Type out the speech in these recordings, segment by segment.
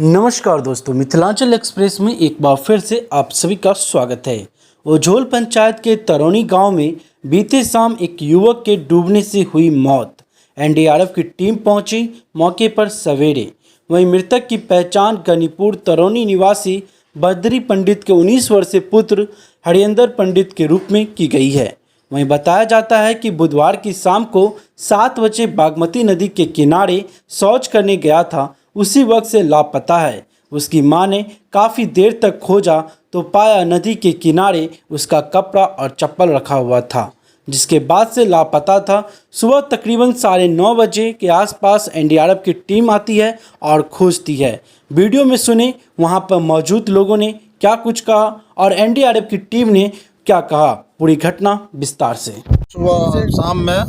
नमस्कार दोस्तों, मिथिलांचल एक्सप्रेस में एक बार फिर से आप सभी का स्वागत है। ओझोल पंचायत के तरौनी गांव में बीते शाम एक युवक के डूबने से हुई मौत। एनडीआरएफ की टीम पहुंची मौके पर सवेरे। वहीं मृतक की पहचान गनीपुर तरौनी निवासी बद्री पंडित के 19 वर्षीय पुत्र हरिंदर पंडित के रूप में की गई है। वहीं बताया जाता है कि बुधवार की शाम को 7 बजे बागमती नदी के किनारे शौच करने गया था, उसी वक्त से लापता है। उसकी मां ने काफ़ी देर तक खोजा तो पाया नदी के किनारे उसका कपड़ा और चप्पल रखा हुआ था, जिसके बाद से लापता था। सुबह तकरीबन 9:30 बजे के आसपास एनडीआरएफ की टीम आती है और खोजती है। वीडियो में सुने वहां पर मौजूद लोगों ने क्या कुछ कहा और एनडीआरएफ की टीम ने क्या कहा, पूरी घटना विस्तार से। सुबह शाम में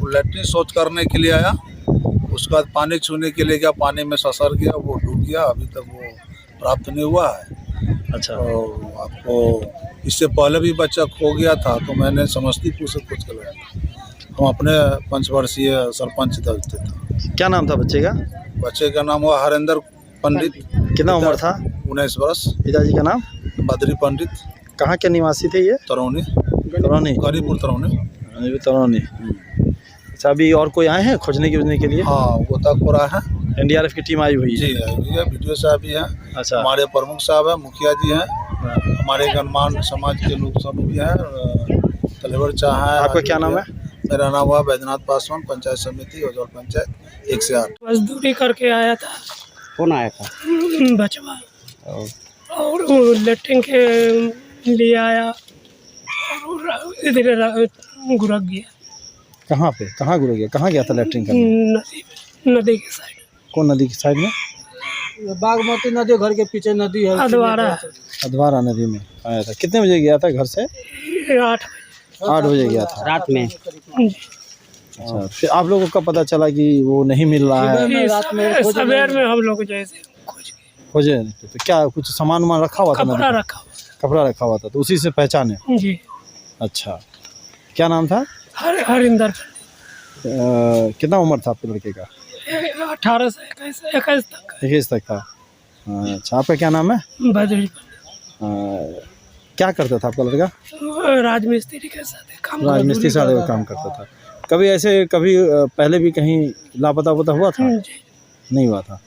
लैट्रिन शौच करने के लिए आया, उसके बाद पानी छूने के लिए गया, पानी में ससर गया, वो डूब गया। अभी तक वो प्राप्त नहीं हुआ है। अच्छा। तो आपको इससे पहले भी बच्चा खो गया था, तो मैंने समस्तीपुर से खोज कर लाया था। हम अपने पंचवर्षीय सरपंच दल से था। क्या नाम था बच्चे का? बच्चे का नाम हुआ हरिंदर पंडित। कितना उम्र था? 19 वर्ष। पिताजी का नाम? बद्री पंडित। कहाँ के निवासी थे ये? तरौनी, गरीपुर तरौनी। तरौनी। अच्छा, अभी और कोई आए हैं खोजने के लिए? हाँ, गोताखोर है। एनडीआरएफ की टीम आई हुई है? जी आई हुई है, वीडियो साहब भी हैं। अच्छा। हमारे प्रमुख साहब हैं, मुखिया जी हैं, हमारे गणमान्य समाज के लोग सब भी हैं, तलेवर चाह है। आपका क्या नाम है? मेरा नाम हुआ बैद्यनाथ पासवान, पंचायत समिति ओझोल पंचायत 1 से 8। मजदूरी करके आया था। कौन आया था? बचवा। और वो लेटरिन के लिए आया और इधर गुरक गया। कहाँ पे? कहाँ गुरु गया? कहाँ गया था लैट्रिन करने? नदी के साइड। कौन नदी की साइड में? बागमती नदी, घर के पीछे नदी है, अधवारा नदी में आया था। कितने बजे गया था घर से? 8 बजे गया था रात में। अच्छा, फिर आप लोगों को कब पता चला कि वो नहीं मिल रहा है? रात में सवेर में हम लोग जैसे खोजे तो क्या कुछ सामान वामान रखा हुआ था? कपड़ा रखा कपड़ा रखा हुआ था, तो उसी से पहचाने? जी। अच्छा, क्या नाम था? हरिंदर। कितना उम्र था आपके लड़के का? 18 से 21 तक। 21 तक था। अच्छा, आपका क्या नाम है? बद्री। क्या करता था आपका लड़का? राजमिस्त्री के साथ राजमिस्त्री साथ वो काम करता था। कभी पहले भी कहीं लापता हुआ था? जी। नहीं हुआ था।